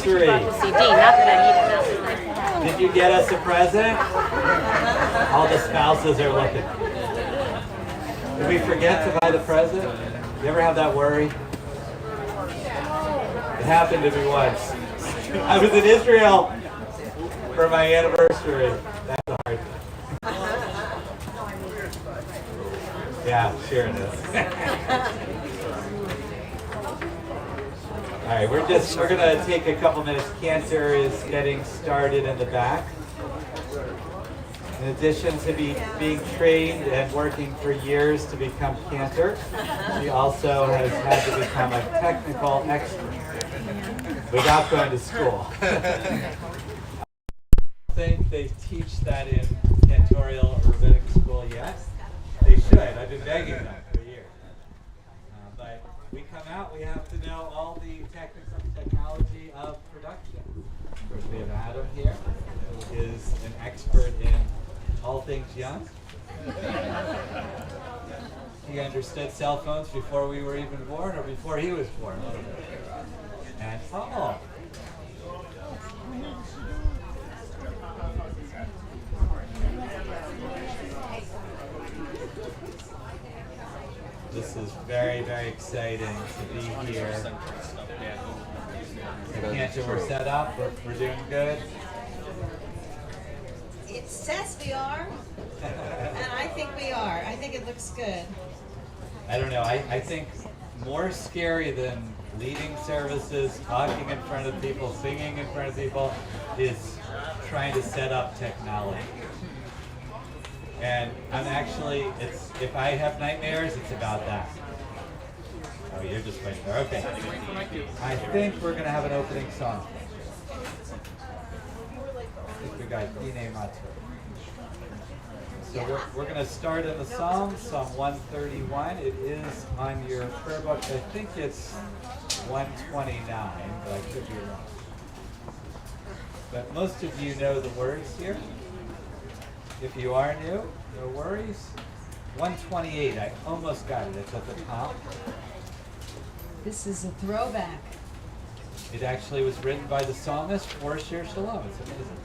anniversary. Brought the CD, not that I need it now. It's nice to have. Did you get us a present? All the spouses are looking. Did we forget to buy the present? You ever have that worry? It happened to me once. I was in Israel for my anniversary. That's hard. Yeah, sure it is. All right, we're gonna take a couple minutes. Cantor is getting started in the back. In addition to being trained and working for years to become cantor, she also has had to become a technical expert without going to school. I think they teach that in cantorial or rabbinic school yet. They should. I've been begging them for years. But we come out, we have to know all the technology of production. Of course, we have Adam here, who is an expert in all things young. He understood cell phones before we were even born, or before he was born. And this is very, very exciting to be here. Cantor, we're set up. We're doing good. It says we are, and I think we are. I think it looks good. I don't know. I think more scary than leading services, talking in front of people, singing in front of people, is trying to set up technology. And I'm actually, if I have nightmares, it's about that. Oh, you're just waiting there. Okay. I think we're going to have an opening song. I think we got Dine Matu. So we're going to start in the Psalm 131. It is on your prayer book. I think it's 129, but I could be wrong. But most of you know the words here. If you are new, no worries. 128, I almost got it. It's at the top. This is a throwback. It actually was written by the psalmist for Shir Shalom. It's amazing.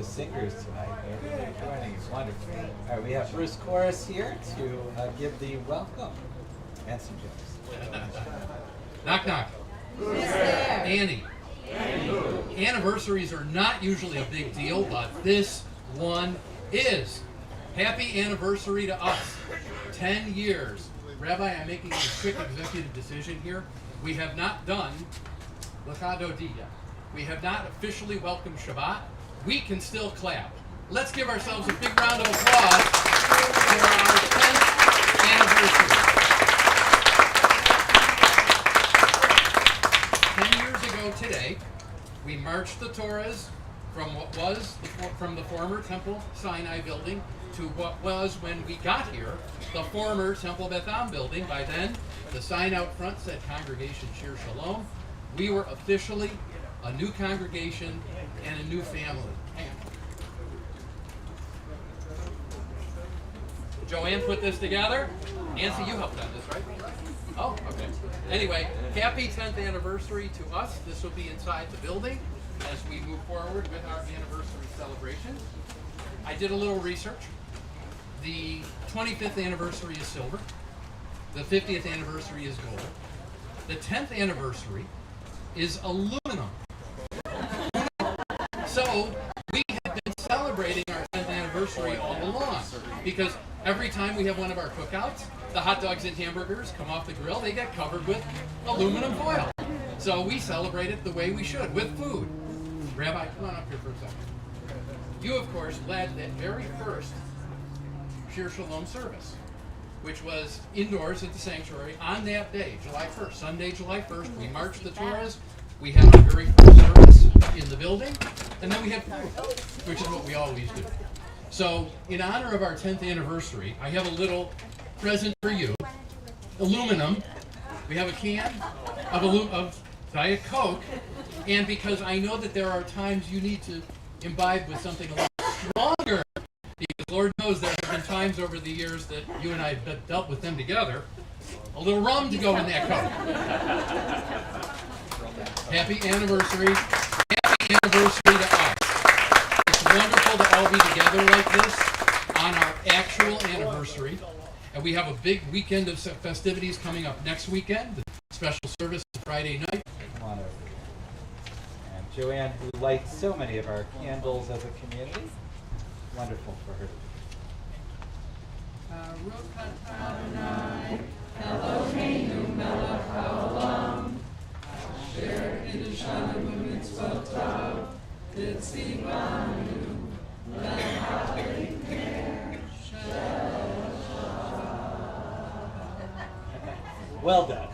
Singers tonight. They're joining. It's wonderful. All right, we have Bruce Chorus here to give the welcome and some jokes. Knock, knock. Who's there? Annie. Anniversaries are not usually a big deal, but this one is. Happy anniversary to us. 10 years. Rabbi, I'm making a quick executive decision here. We have not done L'Chado Di yet. We have not officially welcomed Shabbat. We can still clap. Let's give ourselves a big round of applause for our 10th anniversary. 10 years ago today, we marched the Torahs from what was from the former Temple Sinai building to what was, when we got here, the former Temple Beth Am building. By then, The sign out front said Congregation Shir Shalom. We were officially a new congregation and a new family. Joanne put this together. Nancy, you helped on this, right? Oh, okay. Anyway, happy 10th anniversary to us. This will be inside the building as we move forward with our anniversary celebration. I did a little research. The 25th anniversary is silver. The 50th anniversary is gold. The 10th anniversary is aluminum. So we have been celebrating our 10th anniversary all along because every time we have one of our cookouts, the hot dogs and hamburgers come off the grill, they get covered with aluminum foil. So we celebrate it the way we should, with food. Rabbi, come on up here for a second. You, of course, led that very first Shir Shalom service, which was indoors at the sanctuary on that day, July 1st, Sunday, July 1st. We marched the Torahs. We had our very first service in the building, and then we had food, which is what we always do. So, in honor of our 10th anniversary, I have a little present for you. Aluminum. We have a can of Diet Coke, and because I know that there are times you need to imbibe with something a little stronger, because Lord knows there have been times over the years that you and I have dealt with them together, a little rum to go in that Coke. Happy anniversary. Happy anniversary to us. It's wonderful to all be together like this on our actual anniversary. And we have a big weekend of festivities coming up next weekend. The special service is Friday night. Come on over. And Joanne, who lights so many of our candles as a community. Wonderful for her. Well done.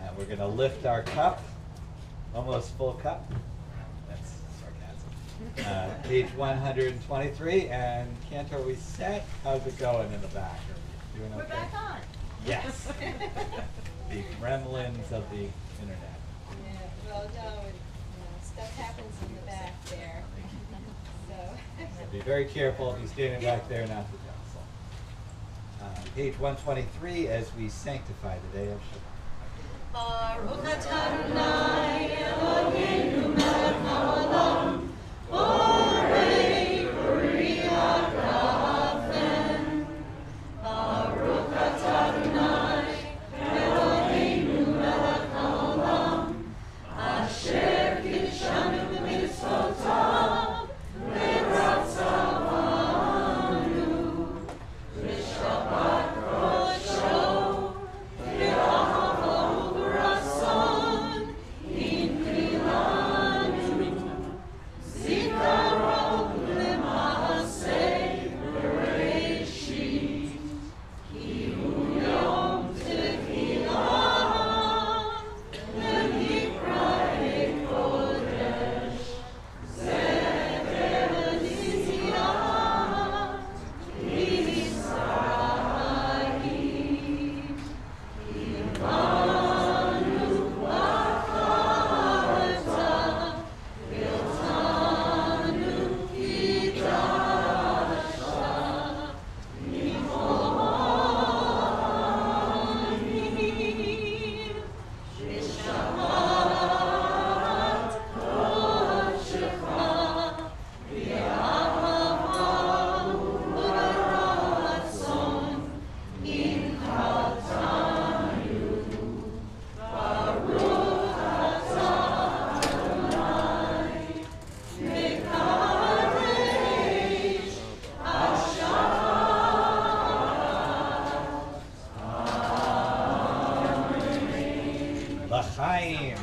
And we're going to lift our cup, almost full cup. That's sarcasm. Page 123, and Cantor, we set? How's it going in the back? Are we doing okay? We're back on. Yes. The gremlins of the internet. Yeah, well, no, stuff happens in the back there. So. Be very careful if you're standing back there not to jostle. Page 123 as we sanctify the day of Shabbat. Baruch atah Adonai Eloheinu melech haolam, borei beriach ha'afen. Baruch atah Adonai Eloheinu melech haolam, asher kidshanu b'mitzvotav v'ratzavanu b'shabbat kodesho v'ahavah u'ratzon hinchilanu zikaron lema'aseh bereshit ki hu yom tefilah lemikra kodesh zeker l'tzitziyah Yisrael Imanu v'achavta v'iltanu kidasha mimonim b'shabbat kodeshecha v'ahavah u'ratzon inchaltanu Baruch atah Adonai mekadesh L'chaim.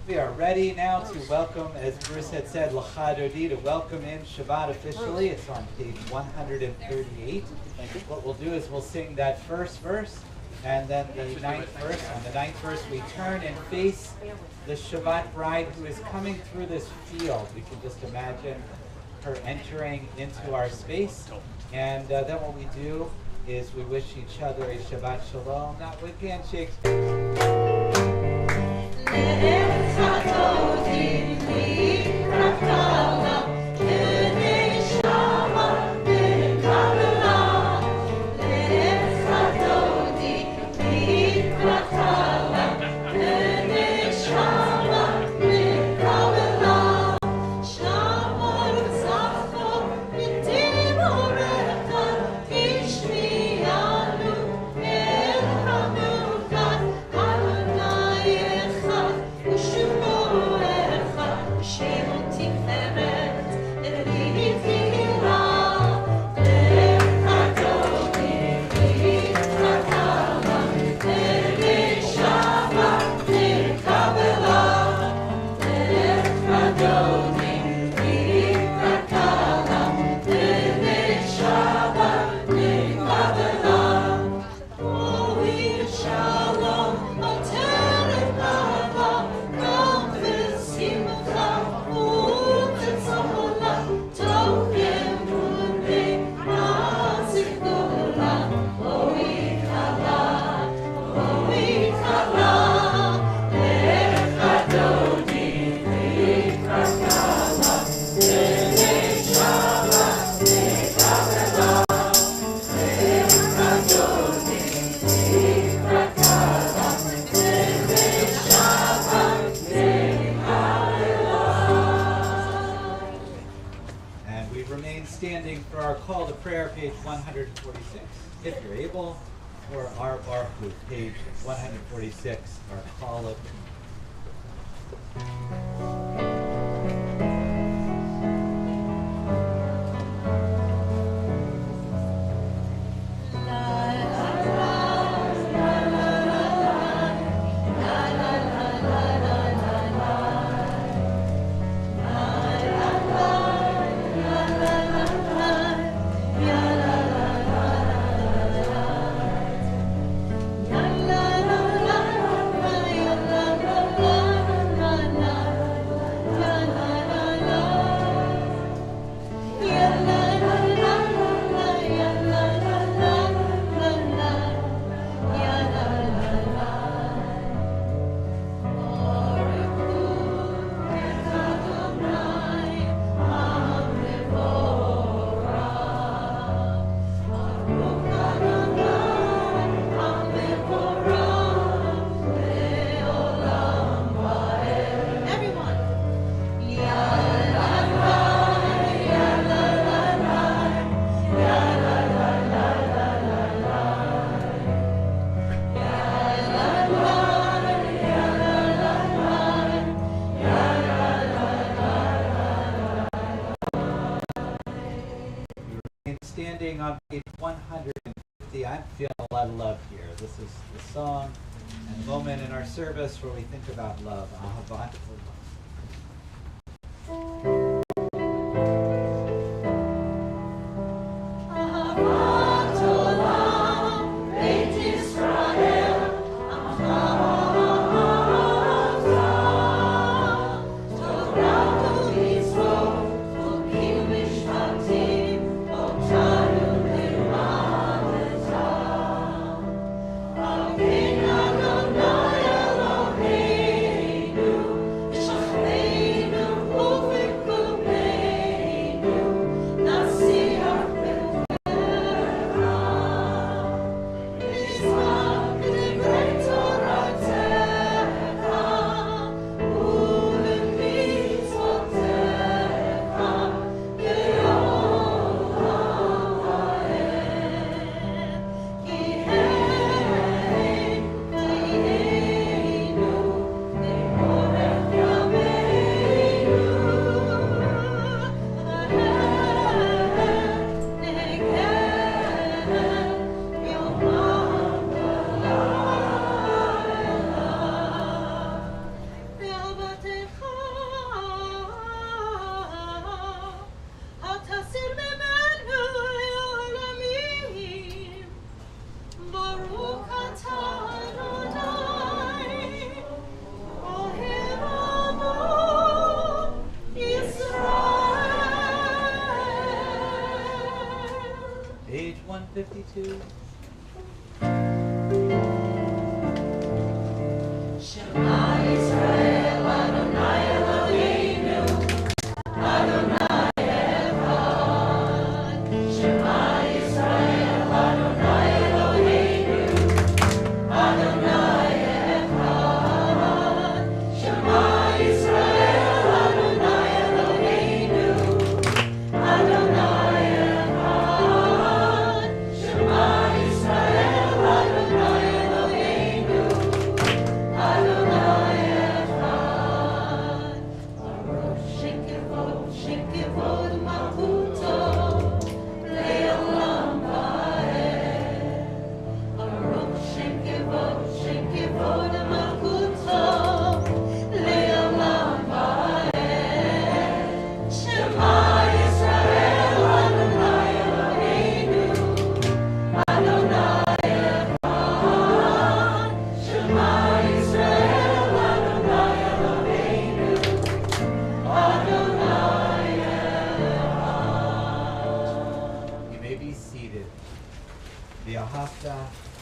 We are ready now to welcome, as Bruce had said, L'chadodi, to welcome in Shabbat officially. It's on page 138. What we'll do is we'll sing that first verse and then the ninth verse. On the ninth verse, we turn and face the Shabbat bride who is coming through this field. We can just imagine her entering into our space. And then what we do is we wish each other a Shabbat Shalom, not with handshakes. Standing for our call to prayer, page 146, if you're able, or our Baruch, page 146, our call of standing on page 150. I'm feeling a lot of love here. This is the song and the moment in our service where we think about love. Ahavat Olam. Shachleinu ufik Page 152. The Ahafta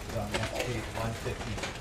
is on next page 150.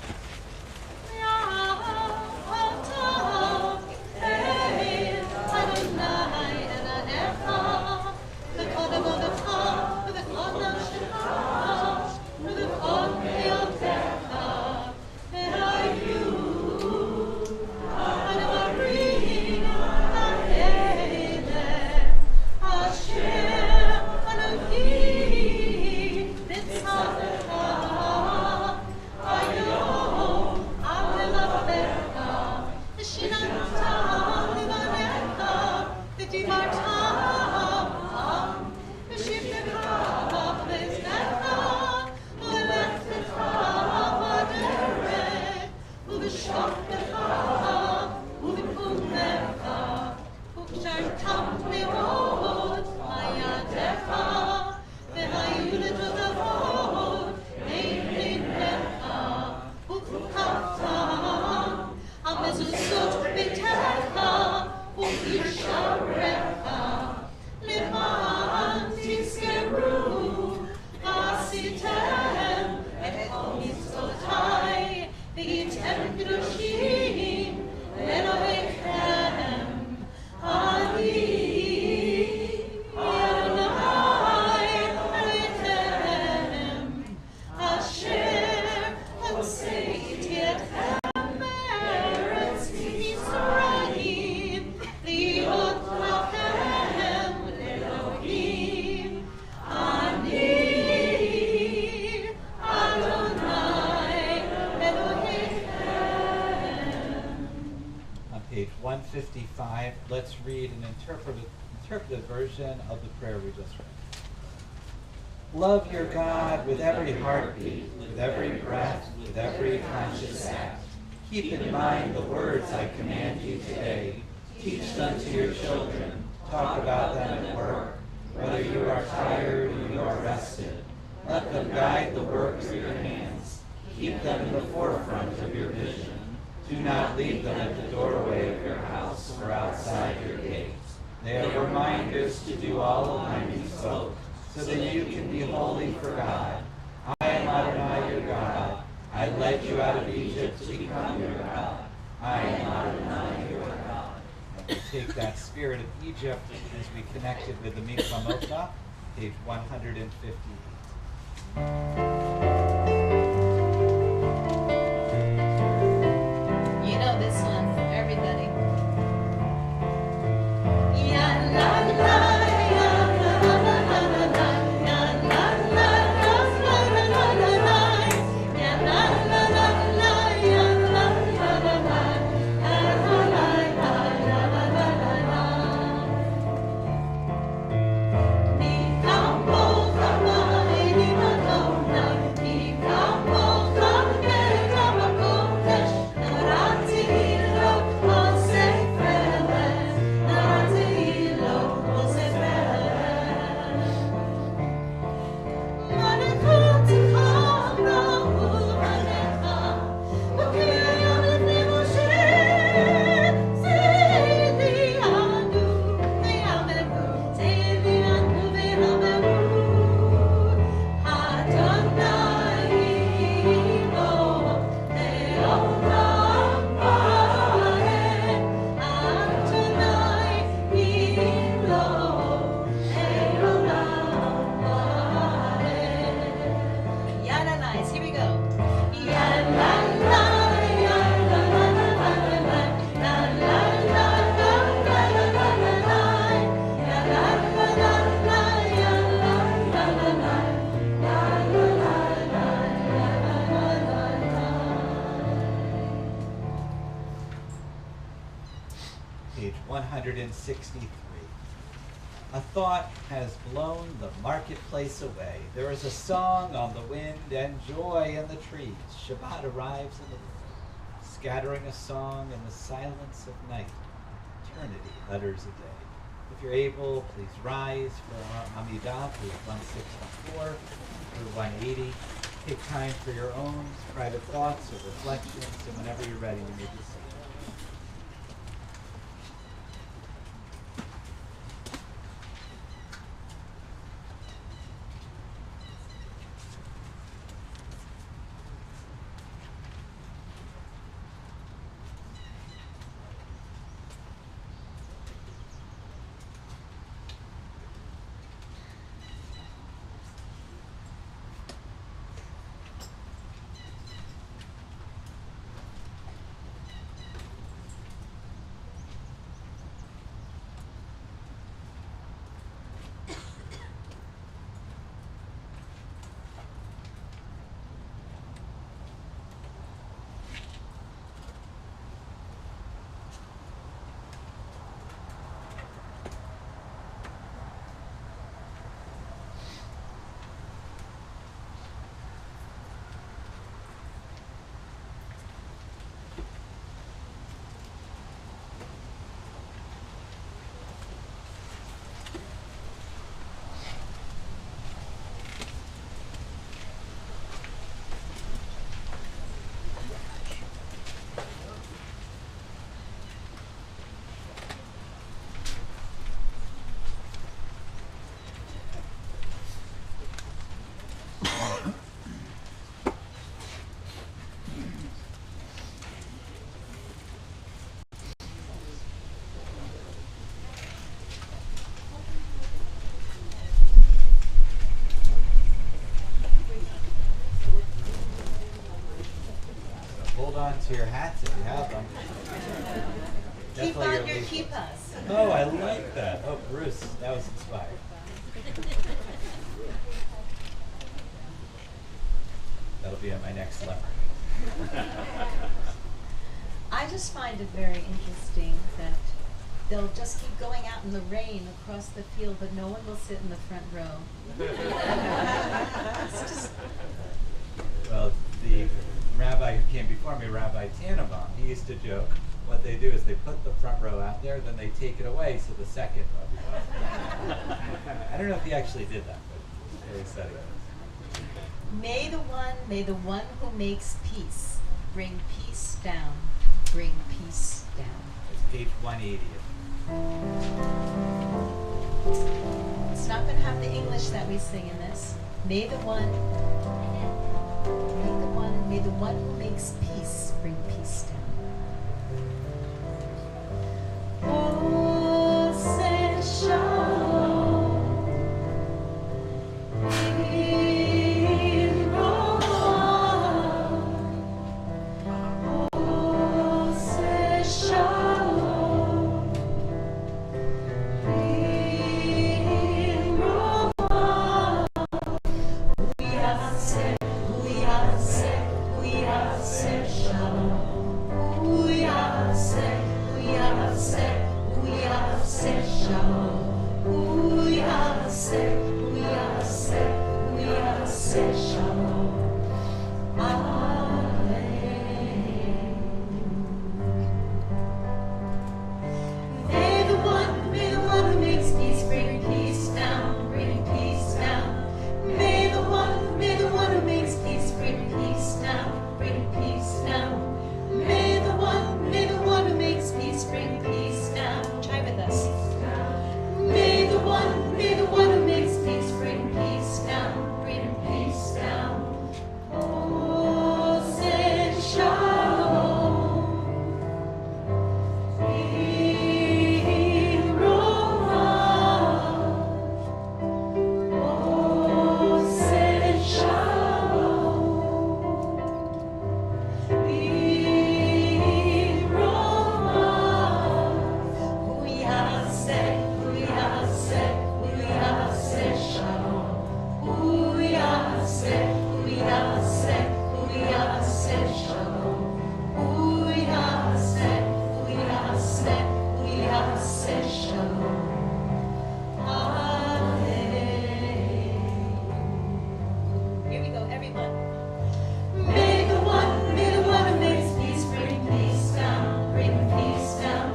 Page 155, let's read an interpreted version of the prayer we just read. Love your God with every heartbeat, with every breath, with every conscious act. Keep in mind the words I command you today. Teach them to your children. Talk about them at work, whether you are tired or you are rested. Let them guide the work of your hands. Keep them in the forefront of your vision. Do not leave them at the doorway of your house or outside your gates. They are reminders to do all the time you spoke, so that you can be holy for God. I am Adonai your God. I led you out of Egypt to become your God. I am Adonai your God. And we take that spirit of Egypt as we connected with the Mikvah Mokha, page 150. You know this one, everybody. Ni kambo kama ini madona 163. A thought has blown the marketplace away. There is a song on the wind and joy in the trees. Shabbat arrives in the world, scattering a song in the silence of night. Eternity utters a day. If you're able, please rise for our Amidah through 164 through 180. Take time for your own private thoughts or reflections, and whenever you're ready, you may be seated. Hold on to your hats if you have them. Keep Definitely on your least ones. kippas. Oh, I like that. Oh, Bruce, that was inspired. That'll be on my next letter. I just find it very interesting that they'll just keep going out in the rain across the field, but no one will sit in the front row. It's just, Well, the rabbi who came before me, Rabbi Tannenbaum, he used to joke, what they do is they put the front row out there, then they take it away so the second row. I don't know if he actually did that, but he said it. may the one who makes peace bring peace down, bring peace down. It's page 180. It's not going to have the English that we sing in this. May the one who makes peace bring peace down. Oh, say shalom in Rome. Oh, say shalom in Rome. We are say shalom. everyone. May the one who makes peace bring peace down, bring peace down.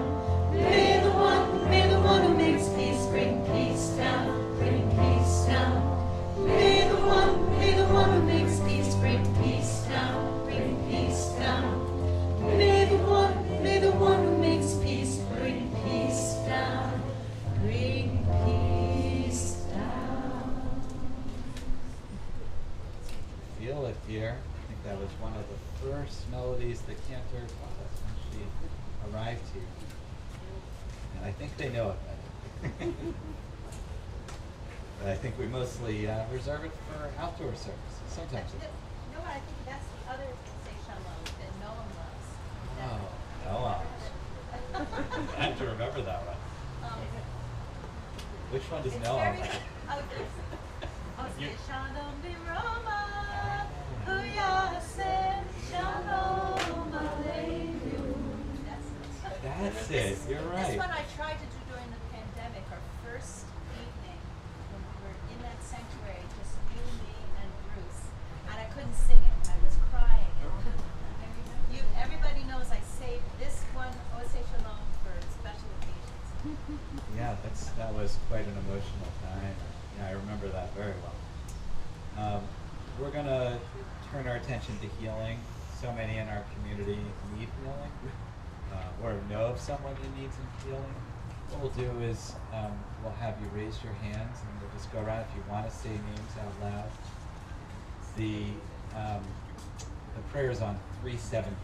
May the one who makes peace bring peace down, bring peace down. May the one who makes peace bring peace down, bring peace down. May the one who makes peace bring peace down, bring peace down. Feel it, dear. I think that was one of the first melodies the cantor taught us when she arrived here. And I think they know it better. But I think we mostly reserve it for outdoor services. Sometimes it. You know what, I think that's the other Say Shalom that no one loves. Oh, Noah. I have to remember that one. Which one does It's Noah very, like? Say Shalom Biroma, Huyaseh Shalom Aleinu. That's it. You're This right. one I tried to do during the pandemic, our first evening, when we were in that sanctuary, just you, me, and Bruce, and I couldn't sing it. I was crying. Everybody knows I saved this one, Oseh Shalom, for special occasions. Yeah, that was quite an emotional time. Yeah, I remember that very well. We're gonna turn our attention to healing. So many in our community need healing, or know of someone who needs healing. What we'll do is we'll have you raise your hands, and we'll just go around. If you want to say names out loud, the prayer is on 371.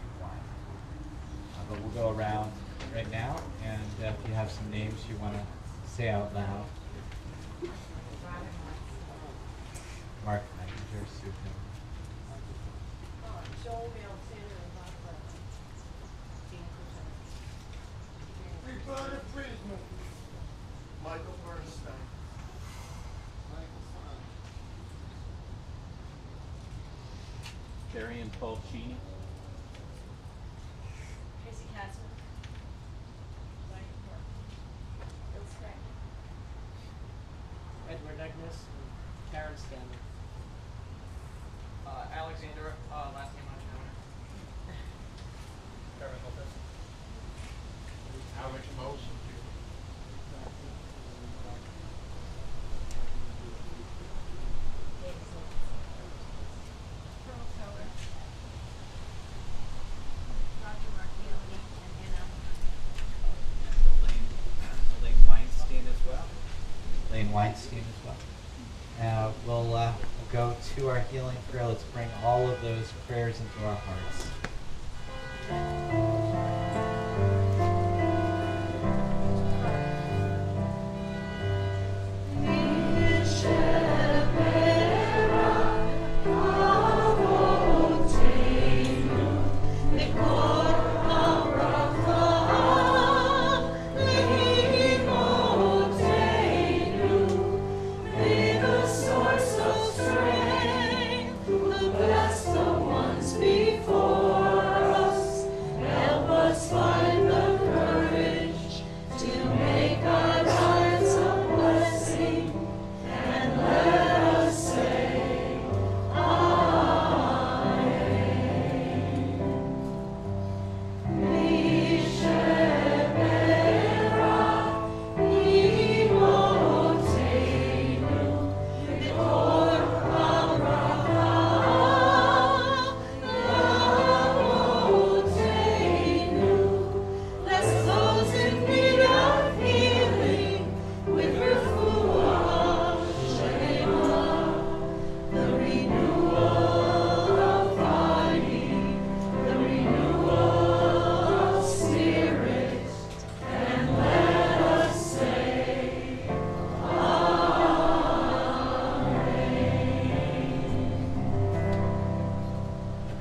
But we'll go around right now, and if you have some names you want to say out loud. Mark, Niger, Sue. Joel Alexander and Martha. Roberta Friedman. Michael Bernstein. Darian Fulcini. Tracy Katzman. Bill Sprague. Edward Agnes and Karen Stanley. Alexander, last name unknown. Karen Lopez. Alex Mosen. Pearl Keller. Roger Marchioli and Anna. Elaine Weinstein as well. Elaine Weinstein as well. Now we'll go to our healing prayer. Let's bring all of those prayers into our hearts.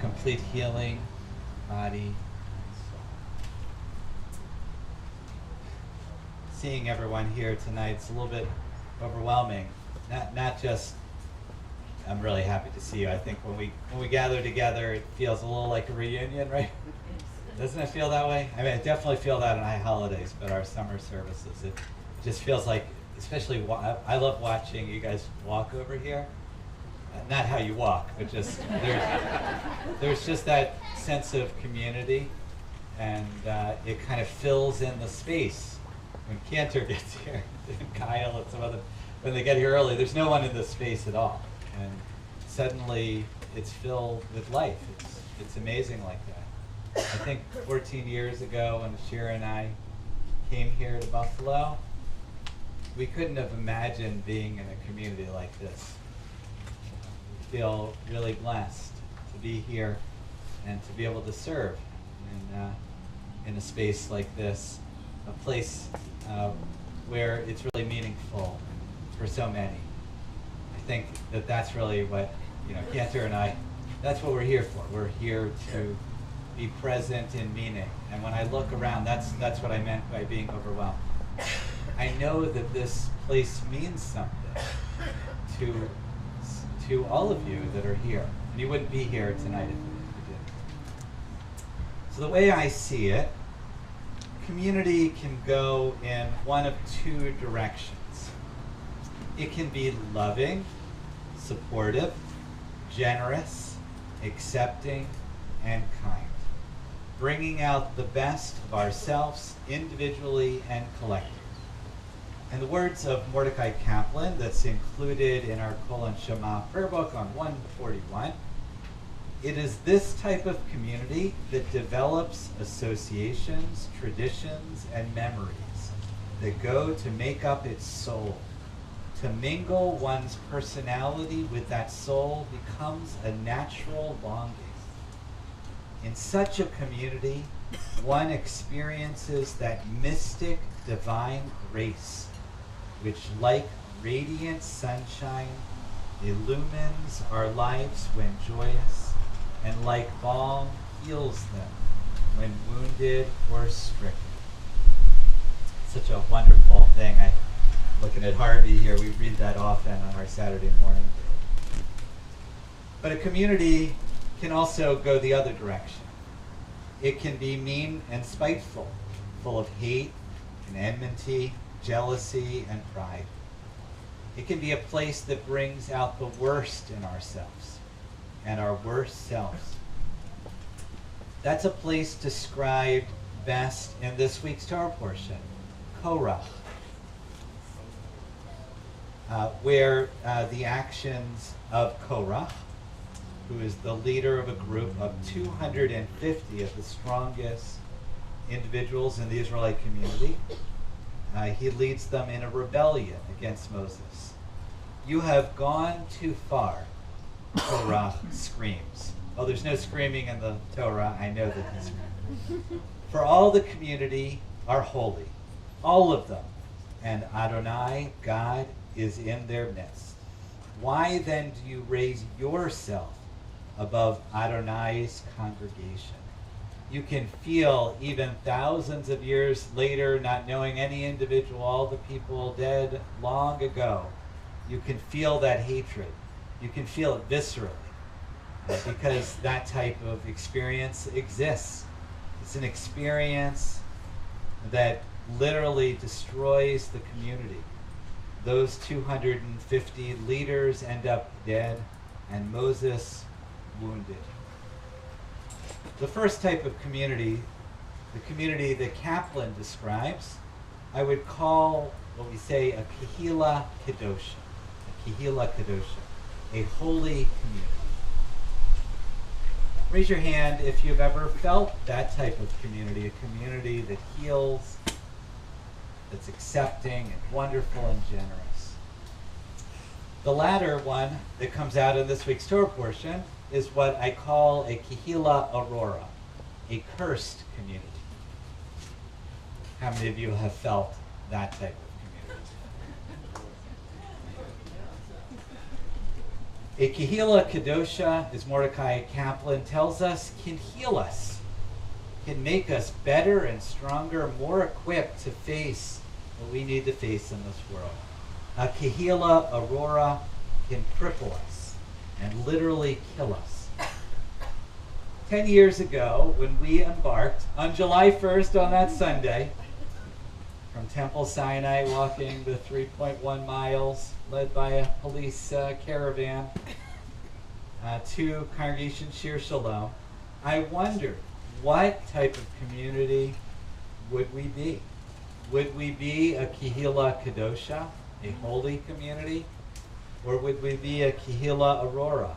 Complete healing, body and soul. Seeing everyone here tonight, it's a little bit overwhelming. Not just, I'm really happy to see you. I think when we gather together, it feels a little like a reunion, right? Doesn't it feel that way? I mean, I definitely feel that on high holidays, but our summer services, it just feels like, especially, I love watching you guys walk over here. not how you walk, but just there's just that sense of community, and it kind of fills in the space. When Cantor gets here, and Kyle and some other, when they get here early, there's no one in this space at all, and suddenly it's filled with life. It's amazing like that. I think 14 years ago when Shira and I came here to Buffalo, we couldn't have imagined being in a community like this. We feel really blessed to be here and to be able to serve in a space like this, a place where it's really meaningful for so many. I think that that's really what, Cantor and I, that's what we're here for. We're here to be present in meaning. And when I look around, that's what I meant by being overwhelmed. I know that this place means something to all of you that are here. And you wouldn't be here tonight if you didn't. So the way I see it, community can go in one of two directions. It can be loving, supportive, generous, accepting, and kind, bringing out the best of ourselves individually and collectively. In the words of Mordecai Kaplan, that's included in our Kol and Shema prayer book on 141, it is this type of community that develops associations, traditions, and memories that go to make up its soul. To mingle one's personality with that soul becomes a natural longing. In such a community, one experiences that mystic divine grace, which like radiant sunshine illumines our lives when joyous, and like balm heals them when wounded or stricken. Such a wonderful thing. Looking at Harvey here, we read that often on our Saturday morning. But a community can also go the other direction. It can be mean and spiteful, full of hate and enmity, jealousy and pride. It can be a place that brings out the worst in ourselves and our worst selves. That's a place described best in this week's Torah portion, Korach, where the actions of Korach, who is the leader of a group of 250 of the strongest individuals in the Israelite community, he leads them in a rebellion against Moses. "You have gone too far," Korach screams. Oh, there's no screaming in the Torah. I know that he's screaming. "For all the community are holy, all of them, and Adonai, God, is in their midst. Why then do you raise yourself above Adonai's congregation? You can feel, even thousands of years later, not knowing any individual, all the people dead long ago, you can feel that hatred. You can feel it viscerally, because that type of experience exists. It's an experience that literally destroys the community. Those 250 leaders end up dead, and Moses wounded. The first type of community, the community that Kaplan describes, I would call what we say a Kehila Kedosha. A Kehila Kedosha, a holy community. Raise your hand if you've ever felt that type of community, a community that heals, that's accepting and wonderful and generous. The latter one that comes out in this week's Torah portion is what I call a Kehila Aurora, a cursed community. How many of you have felt that type of community? A Kehila Kedosha, as Mordecai Kaplan tells us, can heal us, can make us better and stronger, more equipped to face what we need to face in this world. A Kehila Aurora can cripple us and literally kill us. 10 years ago, when we embarked on July 1st on that Sunday, from Temple Sinai, walking the 3.1 miles, led by a police caravan, to Congregation Shir Shalom, I wondered what type of community would we be? Would we be a Kehila Kadosha, a holy community? Or would we be a Kehila Aurora,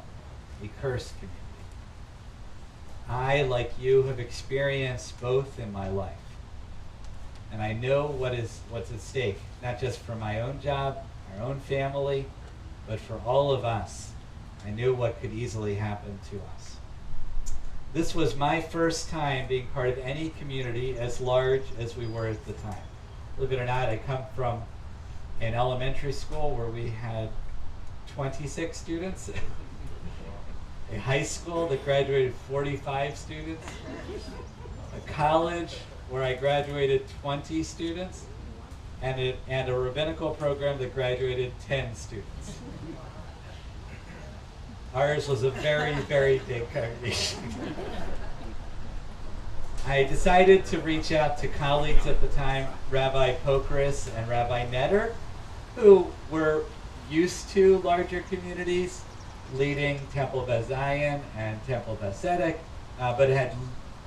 a cursed community? I, like you, have experienced both in my life. And I know what's at stake, not just for my own job, our own family, but for all of us. I knew what could easily happen to us. This was my first time being part of any community as large as we were at the time. Believe it or not, I come from an elementary school where we had 26 students, a high school that graduated 45 students, a college where I graduated 20 students, and a rabbinical program that graduated 10 students. Ours was a very, very big congregation. I decided to reach out to colleagues at the time, Rabbi Pokris and Rabbi Netter, who were used to larger communities, leading Temple Beth Zion and Temple Beth Tzedek, but had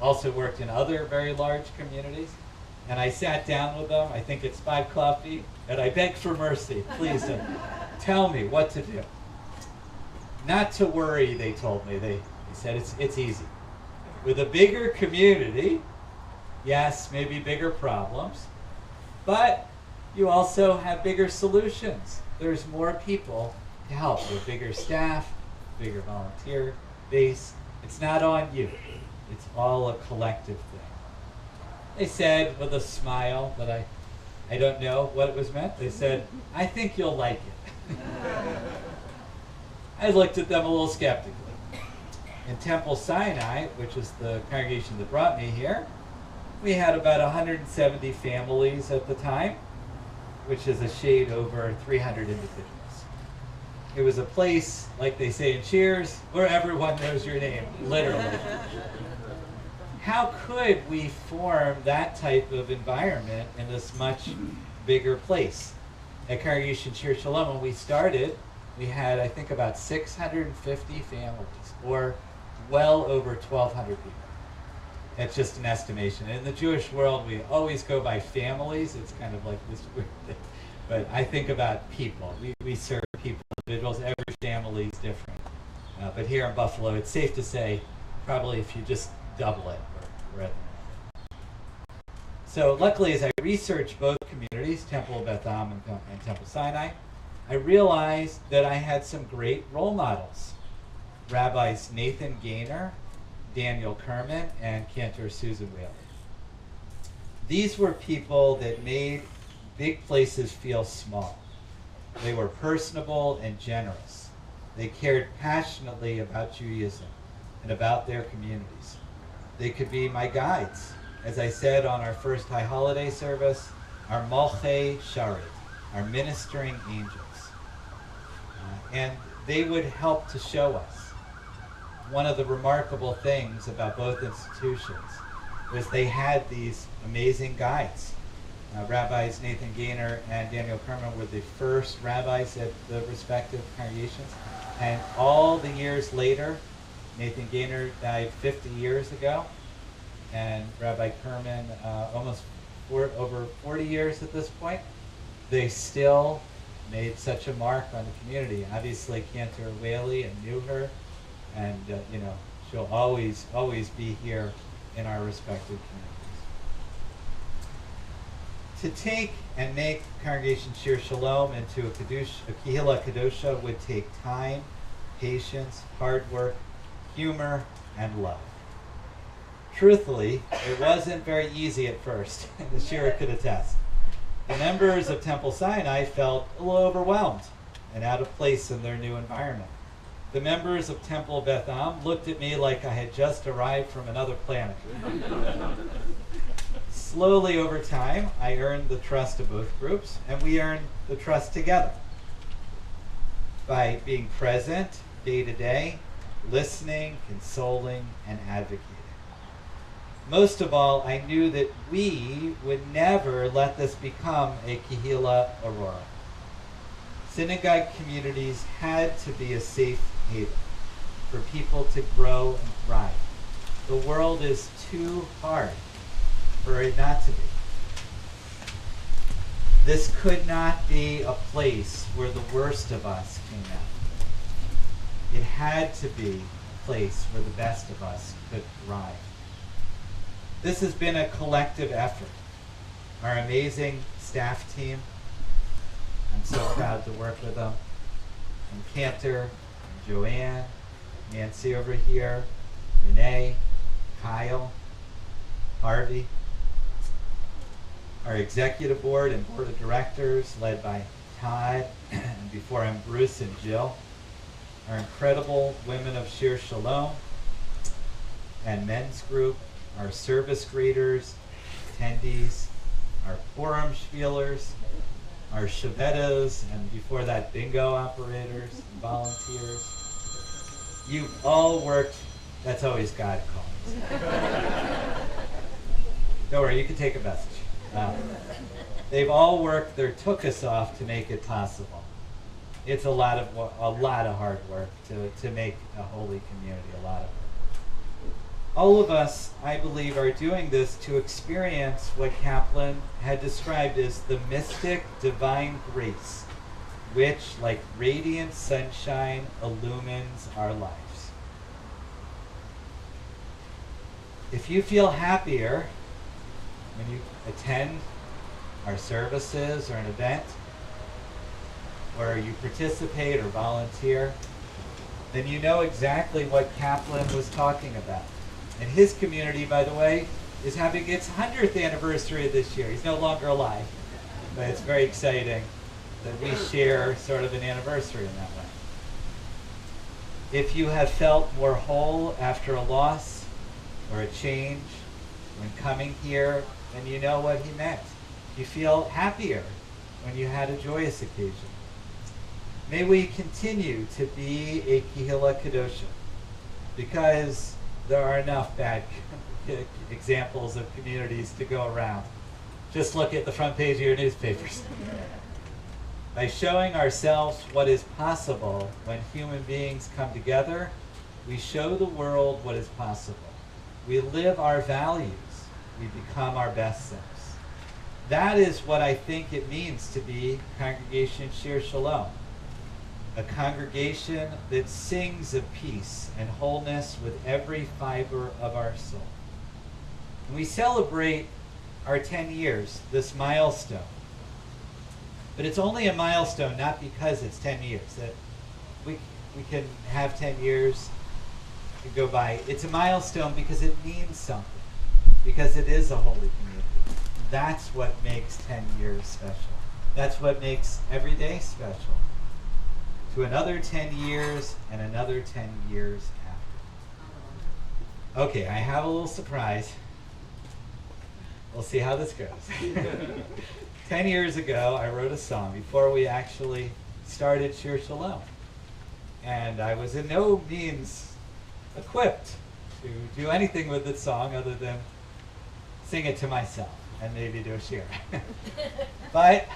also worked in other very large communities. And I sat down with them, I think it's 5 coffee, and I begged for mercy. Please tell me what to do. Not to worry, they told me. They said it's easy. With a bigger community, yes, maybe bigger problems, but you also have bigger solutions. There's more people to help. With bigger staff, bigger volunteer base. It's not on you. It's all a collective thing. They said with a smile that I don't know what it was meant. They said, I think you'll like it. I looked at them a little skeptically. In Temple Sinai, which is the congregation that brought me here, we had about 170 families at the time, which is a shade over 300 individuals. It was a place, like they say in Cheers, where everyone knows your name, literally. How could we form that type of environment in this much bigger place? At Congregation Shir Shalom, when we started, we had, I think, about 650 families, or well over 1,200 people. It's just an estimation. In the Jewish world, we always go by families. It's kind of like this weird thing. But I think about people. We serve people, individuals. Every family is different. But here in Buffalo, it's safe to say, probably if you just double it, we're at the moment. So luckily, as I researched both communities, Temple Beth Am and Temple Sinai, I realized that I had some great role models. Rabbis Nathan Gaynor, Daniel Kerman, and Cantor Susan Whaley. These were people that made big places feel small. They were personable and generous. They cared passionately about Judaism and about their communities. They could be my guides. As I said on our first High Holiday service, our Malchei Sharet, our ministering angels. And they would help to show us. One of the remarkable things about both institutions was they had these amazing guides. Rabbis Nathan Gaynor and Daniel Kerman were the first rabbis at the respective congregations. And all the years later, Nathan Gaynor died 50 years ago, and Rabbi Kerman almost over 40 years at this point. They still made such a mark on the community. Obviously, Cantor Whaley and knew her, and she'll always be here in our respective communities. To take and make Congregation Shir Shalom into a Kehila Kadosha would take time, patience, hard work, humor, and love. Truthfully, it wasn't very easy at first, and the Shira could attest. The members of Temple Sinai felt a little overwhelmed and out of place in their new environment. The members of Temple Beth Am looked at me like I had just arrived from another planet. Slowly over time, I earned the trust of both groups, and we earned the trust together by being present day to day, listening, consoling, and advocating. Most of all, I knew that we would never let this become a Kehila Aurora. Synagogue communities had to be a safe haven. for people to grow and thrive. The world is too hard for it not to be. This could not be a place where the worst of us came out. It had to be a place where the best of us could thrive. This has been a collective effort. Our amazing staff team, I'm so proud to work with them, and Cantor, and Joanne, Nancy over here, Renee, Kyle, Harvey, our executive board and board of directors led by Todd, and before him Bruce and Jill, our incredible women of Shir Shalom and men's group, our service greeters, attendees, our forum spielers, our Shabbatos, and before that bingo operators and volunteers. You've all worked, that's always God calling. Don't worry, you can take a message. They've all worked their tookus off to make it possible. It's a lot of hard work to make a holy community, a lot of work. All of us, I believe, are doing this to experience what Kaplan had described as the mystic divine grace, which, like radiant sunshine, illumines our lives. If you feel happier when you attend our services or an event, or you participate or volunteer, then you know exactly what Kaplan was talking about. And his community, by the way, is having its 100th anniversary this year. He's no longer alive, but it's very exciting that we share sort of an anniversary in that way. If you have felt more whole after a loss or a change when coming here, then you know what he meant. You feel happier when you had a joyous occasion. May we continue to be a Kehillah Kedosha, because there are enough bad examples of communities to go around. Just look at the front page of your newspapers. By showing ourselves what is possible when human beings come together, we show the world what is possible. We live our values. We become our best selves. That is what I think it means to be Congregation Shir Shalom, a congregation that sings of peace and wholeness with every fiber of our soul. And we celebrate our 10 years, this milestone. But it's only a milestone not because it's 10 years. That we can have 10 years to go by. It's a milestone because it means something, because it is a holy community. That's what makes 10 years special. That's what makes every day special. To another 10 years and another 10 years after. Okay, I have a little surprise. We'll see how this goes. 10 years ago, I wrote a song before we actually started Shir Shalom. And I was in no means equipped to do anything with this song other than sing it to myself and maybe do a shir. But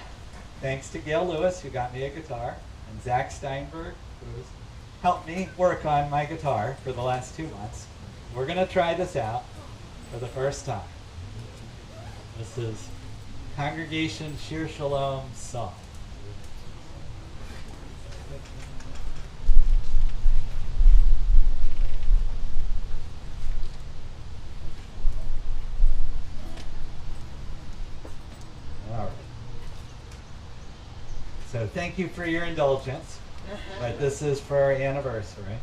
thanks to Gail Lewis, who got me a guitar, and Zach Steinberg, who's helped me work on my guitar for the last 2 months, we're going to try this out for the first time. This is Congregation Shir Shalom song. All right. So thank you for your indulgence, but this is for our anniversary.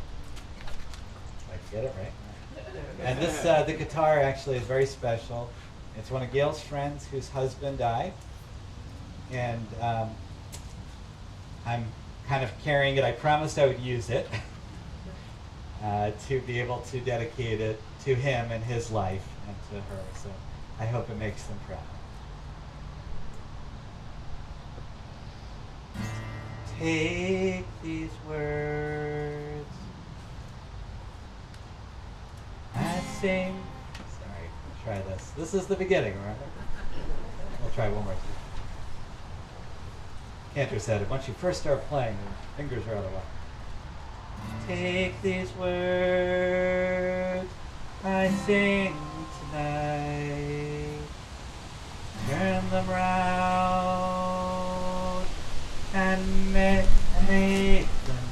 If I get it right. And this, the guitar actually is very special. It's one of Gail's friends whose husband died, and I'm kind of carrying it. I promised I would use it to be able to dedicate it to him and his life and to her. So I hope it makes them proud. Take these words I sing. Sorry, try this. This is the beginning, right? We'll try one more time. Cantor said it. Once you first start playing, the fingers are out of whack. Take these words I sing tonight, turn them round and make them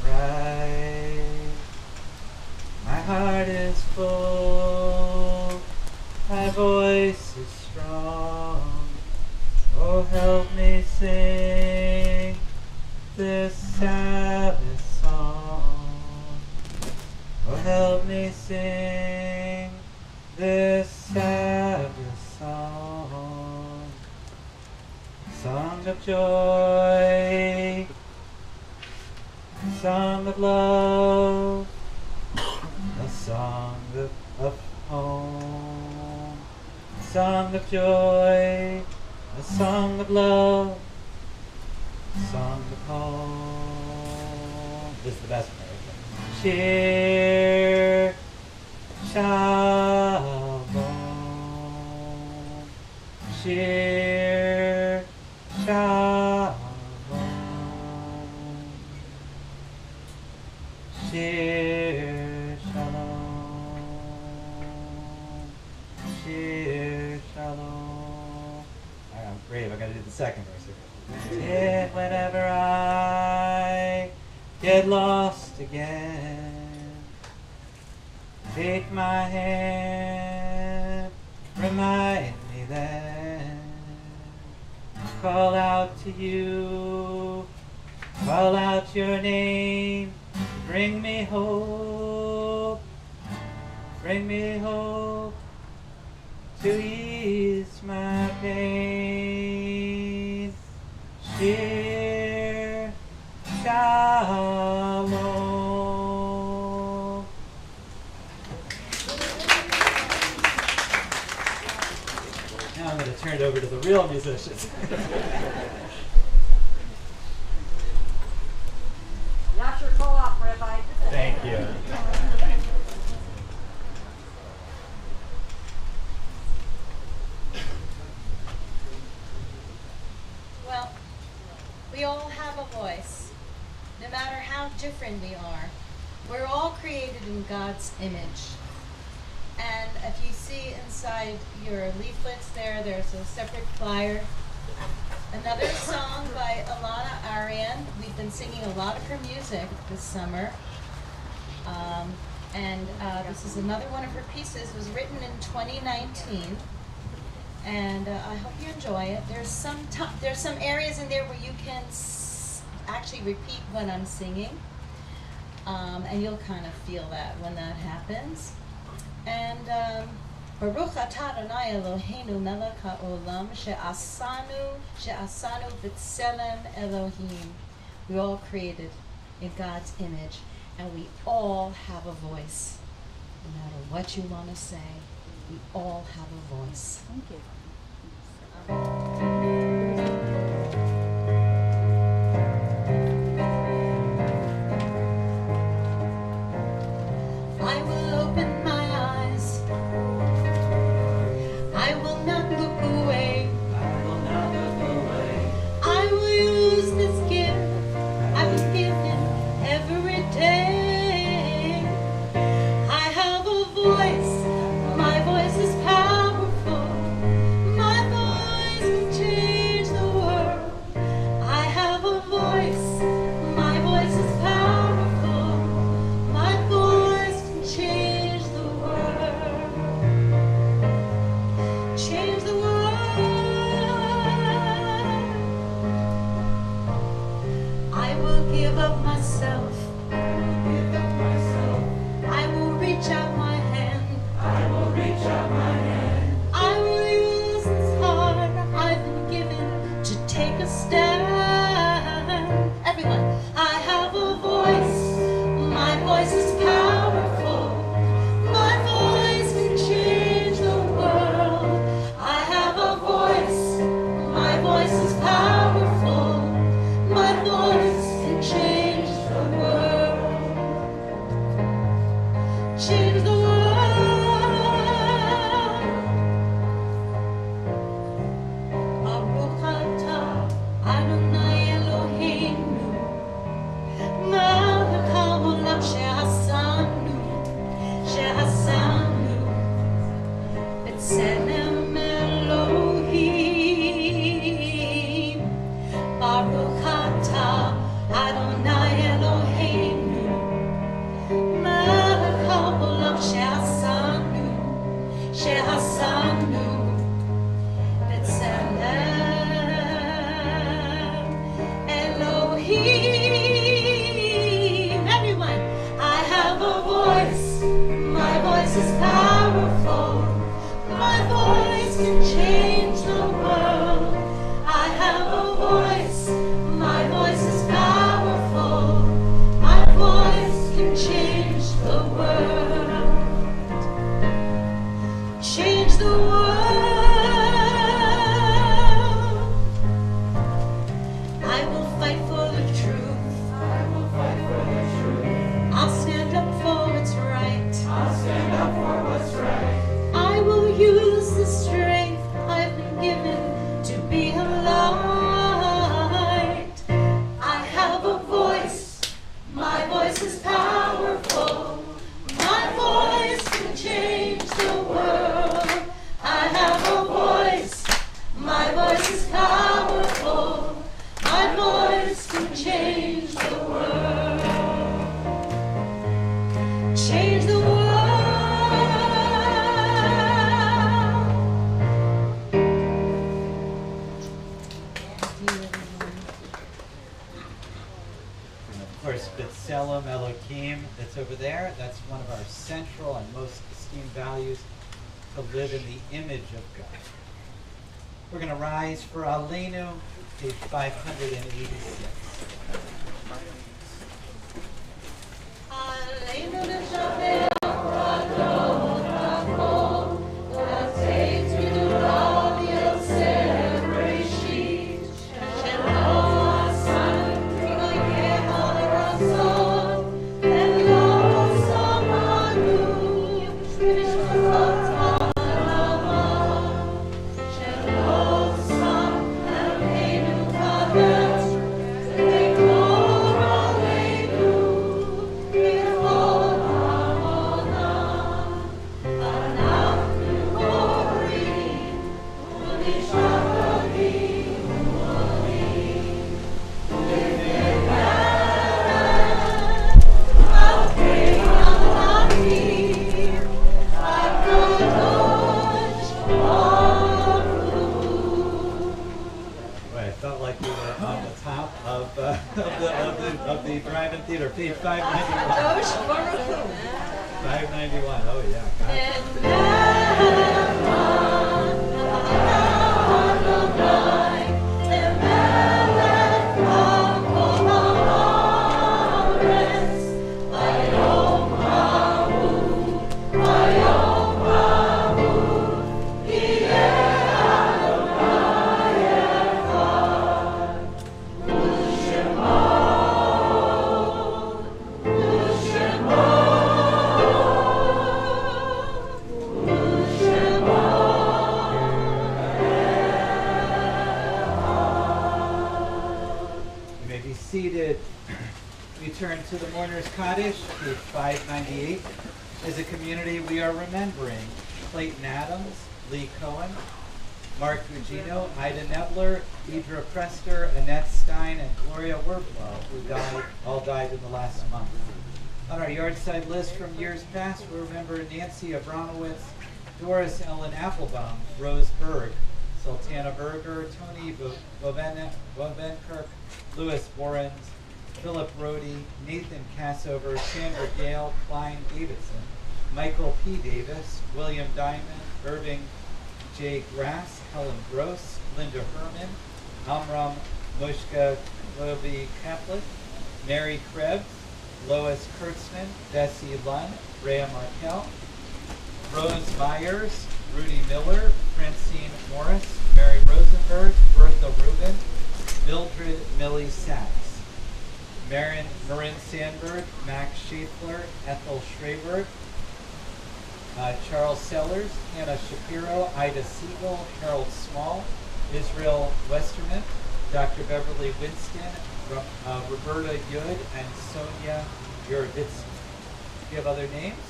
right. My heart is full, my voice is strong. Oh, help me sing this Sabbath song. Oh, help me sing this Sabbath song. Song of joy, song of love, a song of home. Song of joy, a song of love, a song of home. This is the best part. Shir Shalom, Shir Shalom, Shir Shalom, Shir Shalom. I'm brave. I gotta do the second verse. Yet whenever I get lost again, take my hand, remind me then. Call out to you, call out your name, bring me hope to ease my pain. Shir Shalom. Now I'm going to turn it over to the real musicians. Not your co-op, Rabbi. Thank you. Well, we all have a voice, no matter how different we are. We're all created in God's image. And if you see inside your leaflets there's a separate flyer. Another song by Alana Arian. We've been singing a lot of her music this summer. This is another one of her pieces. It was written in 2019. And I hope you enjoy it. There's some areas in there where you can actually repeat what I'm singing. And you'll kind of feel that when that happens. And Baruch atah Adonai Eloheinu melech haolam she'asanu b'tselem Elohim. We're all created in God's image, and we all have a voice. No matter what you want to say, we all have a voice. Thank you. I will open my eyes. I will not look away. I will use this gift I've been given every day. I have a voice. My voice is powerful. My voice can change the world. I have a voice. My voice is powerful. My voice can change the world. Change the world. I will give up myself. I will reach out my hand. I will use this heart I've been given to take a stand. Everyone, I have a voice. My voice is powerful. My voice can change the world. I have a voice. My voice is powerful. My voice can change the world. Change the world. Baruch atah Adonai Eloheinu melech haolam she'asanu שעשנו, שעשנו בצלם אלוהים. Everyone, I have a voice, my voice is powerful, my voice can change the world. I have a voice, my voice is powerful, my voice can change the world. Change the world. I will fight for the truth. I will fight for the truth. I'll stand up for what's right. I'll stand up for what's right. I will use the strength I've been given to be a light. I have a voice. My voice is powerful. My voice can change the world. I have a voice. My voice is powerful. My voice can change the world. Change the world. And of course, B'Tselem Elohim, that's over there, that's one of our central and most esteemed values, to live in the image of God. We're going to rise for Aleinu, page 586. עלינו לשבח ולהודות הכל, לתת מדורה ליוצר בראשית, שלא עשנו כמגיע לרצון, ולא שמענו משפחות האדמה, שלא שם אלוהינו כבד, לגמור עלינו בכל העולם. אנחנו קוראים ונשבעים ומולים מלכי המלכים הקדוש ברוך הוא. Right, I felt like we were on the top of the drive-in theater, page 591. Kadosh Baruch Hu. 591, oh yeah, God. You may be seated. We turn to the Mourner's Kaddish, page 598. As a community, we are remembering Clayton Adams, Lee Cohen, Mark Gugino, Ida Nebler, Idra Prester, Annette Stein, and Gloria Werblow, who all died in the last month. On our yard-side list from years past, we remember Nancy Abramowitz, Doris Ellen Applebaum, Rose Berg, Sultana Berger, Tony Bovenkirk, Louis Warrens, Philip Rohde, Nathan Cassover, Sandra Gale, Klein Davidson, Michael P. Davis, William Diamond, Irving J. Grass, Helen Gross, Linda Herman, Amram Mushka Lovi Kaplan, Mary Krebs, Lois Kurtzman, Bessie Lund, Rhea Markel, Rose Myers, Rudy Miller, Francine Morris, Mary Rosenberg, Bertha Rubin, Mildred Millie Sachs, Marin Sandberg, Max Schaeffler, Ethel Schraber, Charles Sellers, Hannah Shapiro, Ida Siegel, Harold Small, Israel Westerman, Dr. Beverly Winston, Roberta Yud, and Sonia Yurovitsky. If you have other names,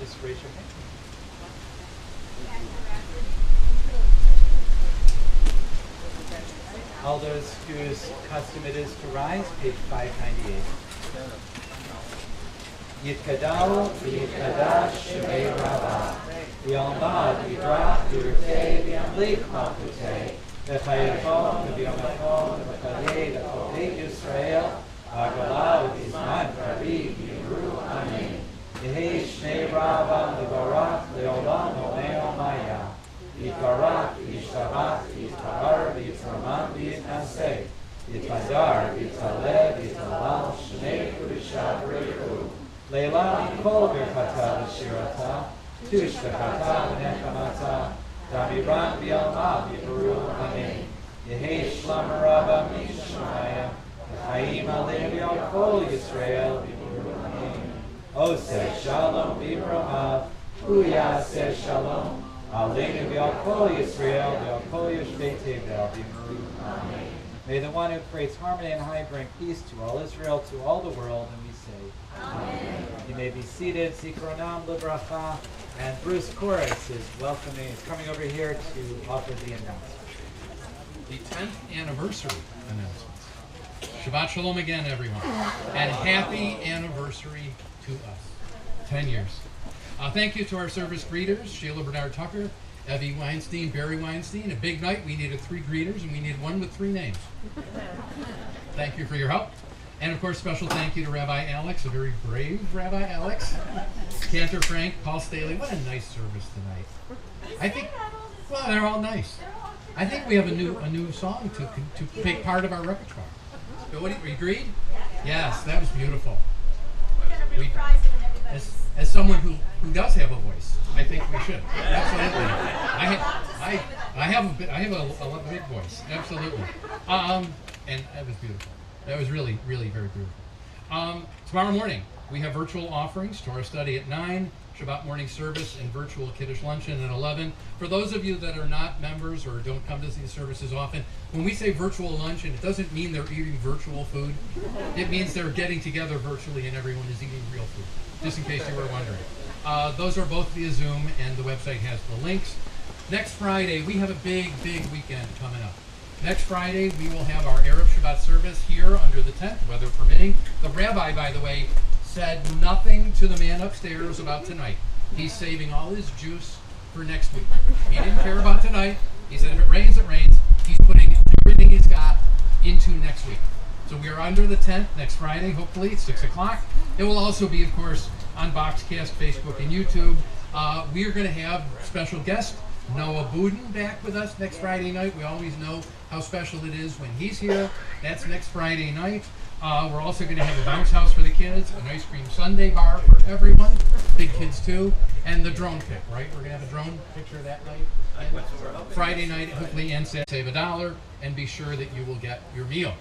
just raise your hand. All those whose custom it is to rise, page 598. Yitkadal v'yitkadash shemei Rabbah. V'yomad v'yidrach v'yirtei v'yamlik malchutei. V'chayefon v'yomachon v'chayei v'chotei Yisrael. Agala v'zman kariv yimru amen. Yehei shnei Rabbah v'barach le'olam ome'o maya. Yitbarach v'yishtabach v'yitahar v'yitzraman v'yitnaseh. Yitmadar v'yitaleh v'yitalal shnei kudusha v'reichu. Leilam kol birchata v'shirata, tushtakata v'nechamata, damiran v'yalma v'yibaru amen. Yehei shlam rabba mishamayim, v'chaim aleim v'yal kol Yisrael v'yibaru amen. Oseh shalom v'yibramav, hu yaseh shalom, aleinu v'yal kol Yisrael v'yal kol yoshvei tevel v'yibaru amen. May the one who creates harmony and high bring peace to all Israel, to all the world, and we say, Amen. You may be seated. Zikronam Libracha. And Bruce Chorus is coming over here to offer the announcement. The 10th anniversary announcements. Shabbat Shalom again, everyone. And happy anniversary to us. 10 years. Thank you to our service greeters, Sheila Bernard Tucker, Evie Weinstein, Barry Weinstein. A big night. We needed 3 greeters, and we needed one with 3 names. Thank you for your help. And of course, special thank you to Rabbi Alex, a very brave Rabbi Alex. Cantor Frank, Paul Staley. What a nice service tonight. I think, well, they're all nice. I think we have a new song to make part of our repertoire. So what do you agreed? Yes, that was beautiful. As someone who does have a voice, I think we should. Absolutely. I have a big voice. Absolutely. And that was beautiful. That was really, really very beautiful. Tomorrow morning, we have virtual offerings, Torah study at 9, Shabbat morning service, and virtual Kiddush luncheon at 11. For those of you that are not members or don't come to these services often, when we say virtual luncheon, it doesn't mean they're eating virtual food. It means they're getting together virtually and everyone is eating real food, just in case you were wondering. Those are both via Zoom, and the website has the links. Next Friday, we have a big weekend coming up. Next Friday, we will have our Erev Shabbat service here under the tent, weather permitting. The rabbi, by the way, said nothing to the man upstairs about tonight. He's saving all his juice for next week. He didn't care about tonight. He said if it rains, it rains. He's putting everything he's got into next week. So we are under the tent next Friday, hopefully, at 6 o'clock. It will also be, of course, on Boxcast, Facebook, and YouTube. We are going to have special guest Noah Boudin back with us next Friday night. We always know how special it is when he's here. That's next Friday night. We're also going to have a bounce house for the kids, an ice cream sundae bar for everyone, big kids too, and the drone pick, right? We're going to have a drone picture that night. And Friday night, hopefully, and save $1, and be sure that you will get your meal.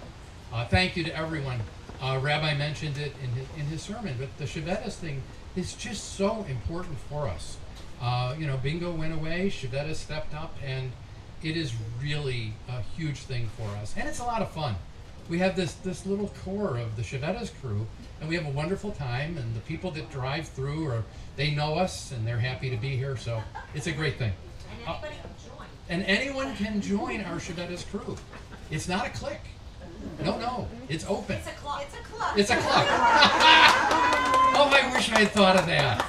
Thank you to everyone. Rabbi mentioned it in his sermon, but the Shabbatis thing is just so important for us. Bingo went away, Shabbatis stepped up, and it is really a huge thing for us. And it's a lot of fun. We have this little core of the Shabbatis crew, and we have a wonderful time, and the people that drive through, they know us, and they're happy to be here, so it's a great thing. And anybody can join. And anyone can join our Shabbatis crew. It's not a clique. No, it's open. It's a club. It's a club. It's a club. Oh, I wish I had thought of that.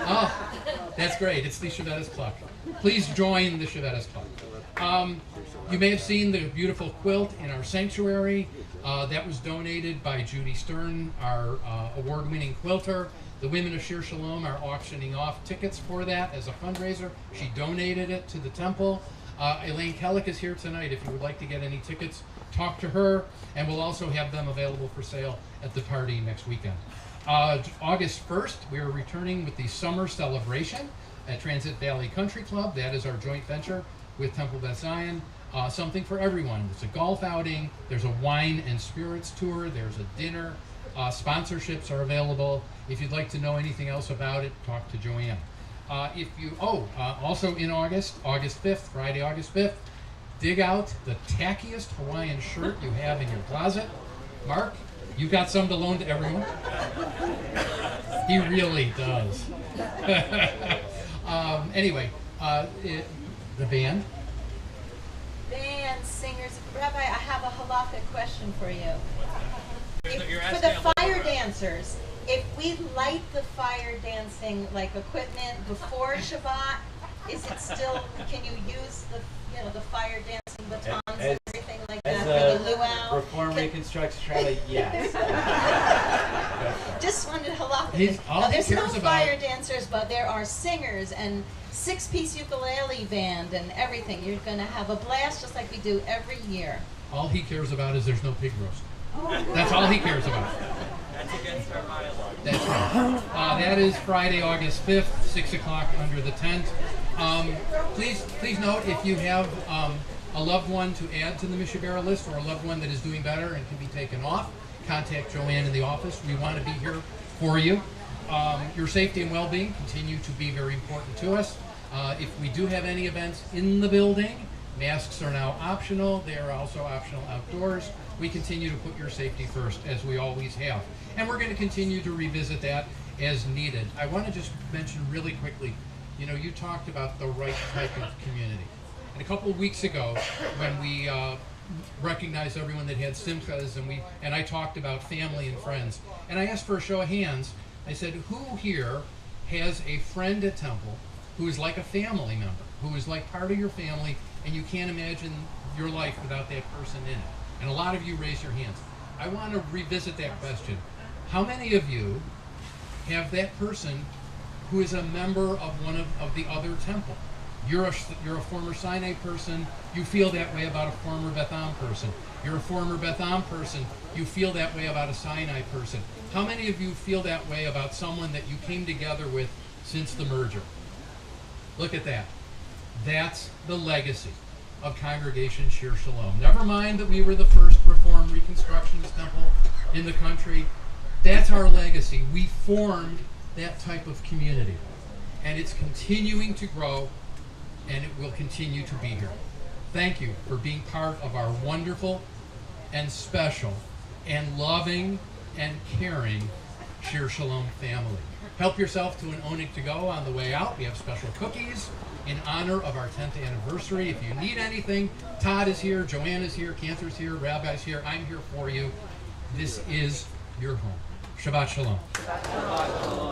Oh, that's great. It's the Shabbatis Club. Please join the Shabbatis Club. You may have seen the beautiful quilt in our sanctuary. That was donated by Judy Stern, our award-winning quilter. The Women of Shir Shalom are auctioning off tickets for that as a fundraiser. She donated it to the temple. Elaine Kellick is here tonight. If you would like to get any tickets, talk to her, and we'll also have them available for sale at the party next weekend. August 1st, we are returning with the summer celebration at Transit Valley Country Club. That is our joint venture with Temple Beth Zion. Something for everyone. It's a golf outing. There's a wine and spirits tour. There's a dinner. Sponsorships are available. If you'd like to know anything else about it, talk to Joanne. Also in August 5th, Friday, August 5th, dig out the tackiest Hawaiian shirt you have in your closet. Mark, you got some to loan to everyone? He really does. The band. Band, singers. Rabbi, I have a halakha question for you. For the fire dancers, if we light the fire dancing like equipment before Shabbat, is it still? Can you use the fire dancing batons and everything like that for the luau? Reform Reconstruction Charlie, yes. Just wanted to halak. All he There's no cares about- fire dancers, but there are singers and 6-piece ukulele band and everything. You're going to have a blast just like we do every year. All he cares about is there's no pig roast. That's all he cares about. That's against our bylaws. That's right. That is Friday, August 5th, 6 o'clock under the tent. Please note, if you have a loved one to add to the Mishabara list or a loved one that is doing better and can be taken off, contact Joanne in the office. We want to be here for you. Your safety and well-being continue to be very important to us. If we do have any events in the building, masks are now optional. They are also optional outdoors. We continue to put your safety first, as we always have. And we're going to continue to revisit that as needed. I want to just mention really quickly, you talked about the right type of community. And a couple of weeks ago, when we recognized everyone that had simchas, and I talked about family and friends, and I asked for a show of hands. I said, who here has a friend at Temple who is like a family member, who is like part of your family, and you can't imagine your life without that person in it? And a lot of you raise your hands. I want to revisit that question. How many of you have that person who is a member of one of the other temple? You're a former Sinai person, you feel that way about a former Beth Am person. You're a former Beth Am person, you feel that way about a Sinai person. How many of you feel that way about someone that you came together with since the merger? Look at that. That's the legacy of Congregation Shir Shalom. Never mind that we were the first Reformed Reconstructionist temple in the country. That's our legacy. We formed that type of community. And it's continuing to grow, and it will continue to be here. Thank you for being part of our wonderful and special and loving and caring Shir Shalom family. Help yourself to an Onik to go on the way out. We have special cookies in honor of our 10th anniversary. If you need anything, Todd is here, Joanne is here, Cantor's here, Rabbi's here. I'm here for you. This is your home. Shabbat Shalom.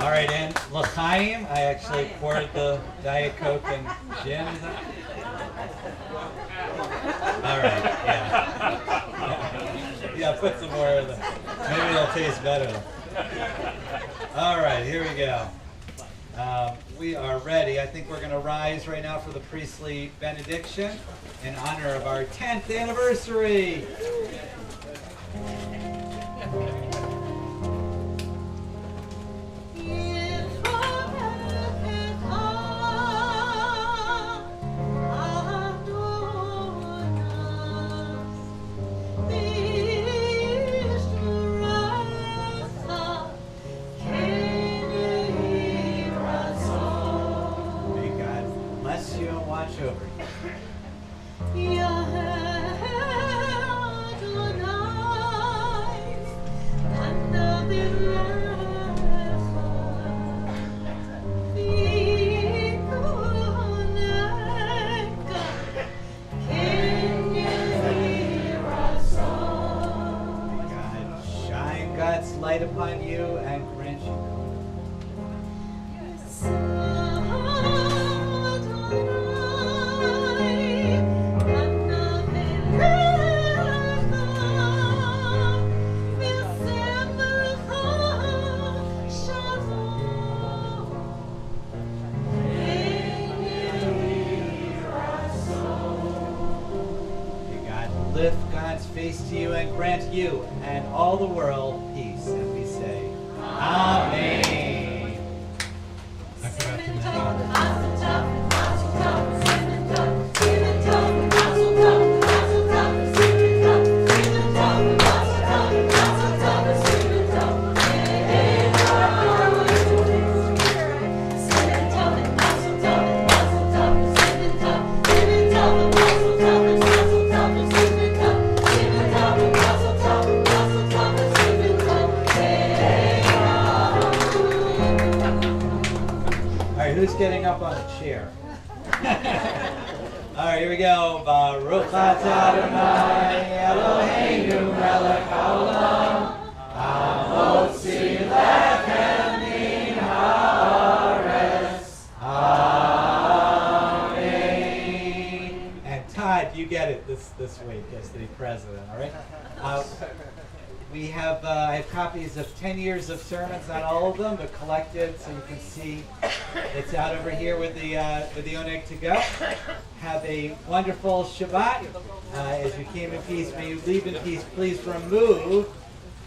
All right, and l'chaim, I actually poured the Diet Coke and gin. All right, yeah. Yeah, put some more of the, maybe it'll taste better. All right, here we go. We are ready. I think we're going to rise right now for the priestly benediction in honor of our 10th anniversary. Light upon you and grant you. May God lift God's face to you and grant you and all the world peace. And we say, Amen. I forgot to Who's getting up on a chair? All right, here we go. Baruch atah Adonai Eloheinu melech haolam And Todd, you get it this week as the president, all right? We have I have copies of 10 years of sermons, not all of them, but collected, so you can see it's out over here with the Oneg to go. Have a wonderful Shabbat. As you came in peace, may you leave in peace. Please remove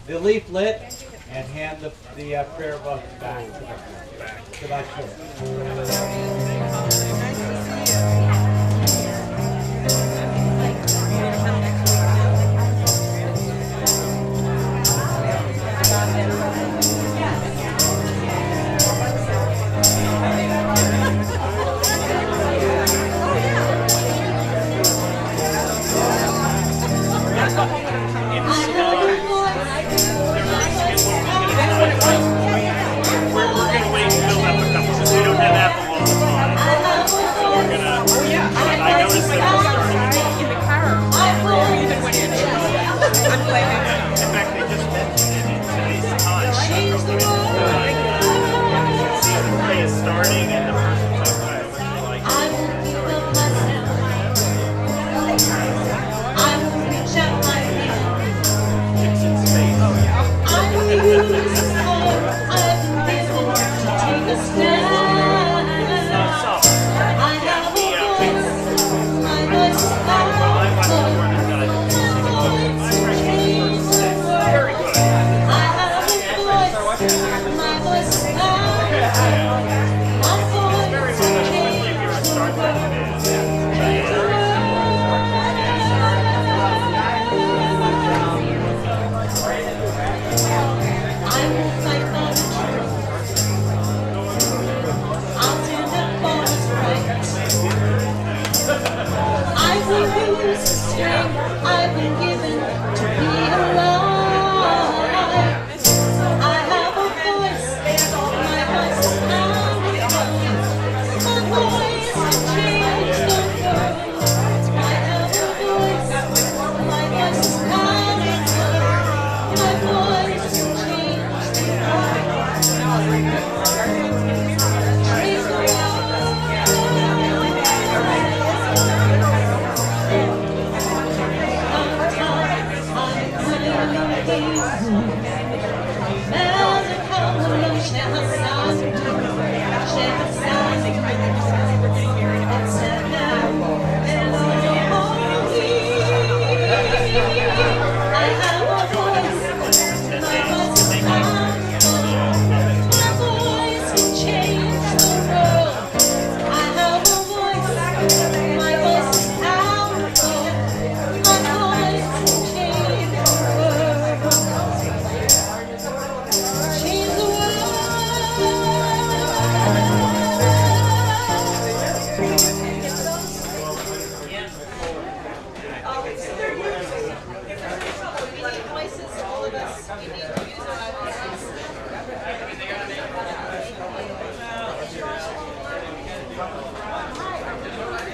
the leaflet and hand the prayer book back to that Shabbat.